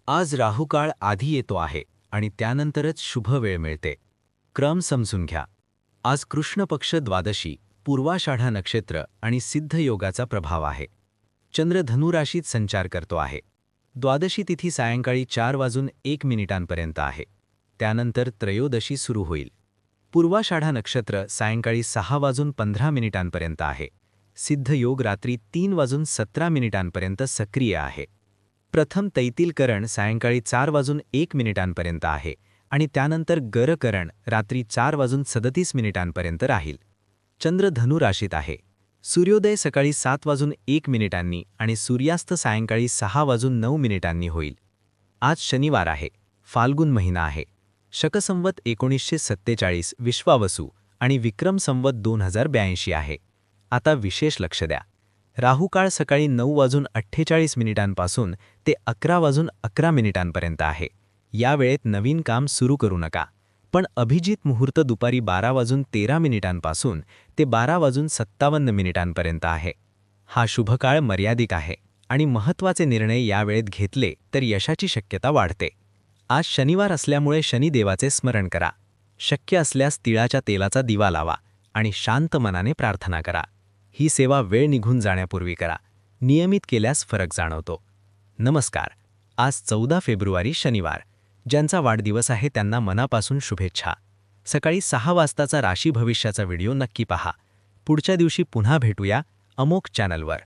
आज राहुकाळ आधी येतो आहे आणि त्यानंतरच शुभ वेळ मिळते. क्रम समजून घ्या. आज कृष्ण पक्ष द्वादशी, पूर्वाषाढा नक्षत्र आणि सिद्ध योगाचा प्रभाव आहे. चंद्र धनु राशीत संचार करतो आहे. द्वादशी तिथी सायंकाळी 4:01 आहे. त्यानंतर त्रयोदशी सुरू होईल. पूर्वाषाढा नक्षत्र सायंकाळी 6:15 आहे. सिद्ध योग रात्री 3:17 सक्रिय आहे. प्रथम तैतिलकरण सायंकाळी 4:01 आहे आणि त्यानंतर गरकरण रात्री 4:37 राहील. चंद्र धनु राशीत आहे. सूर्योदय सकाळी 7:01 आणि सूर्यास्त सायंकाळी 6:09 होईल. आज शनिवार आहे. फाल्गुन महिना आहे. शक संवत 1947 विश्वावसु आणि विक्रम संवत 2082 आहे. आता विशेष लक्ष द्या. राहुकाळ सकाळी 9:48 पासून ते 11:11 आहे. या वेळेत नवीन काम सुरू करू नका. पण अभिजित मुहूर्त दुपारी 12:13 पासून ते 12:57 आहे. हा शुभकाळ मर्यादित आहे आणि महत्त्वाचे निर्णय या वेळेत घेतले तर यशाची शक्यता वाढते. आज शनिवार असल्यामुळे शनिदेवाचे स्मरण करा. शक्य असल्यास तिळाच्या तेलाचा दिवा लावा आणि शांत मनाने प्रार्थना करा. ही सेवा वेळ निघून जाण्यापूर्वी करा. नियमित केल्यास फरक जाणवतो. नमस्कार. आज 14 फेब्रुवारी शनिवार. ज्यांचा वाढदिवस आहे त्यांना मनापासून शुभेच्छा. सकाळी 6 वाजताचा राशी भविष्याचा व्हिडिओ नक्की पहा. पुढच्या दिवशी पुन्हा भेटूया अमोक चॅनलवर.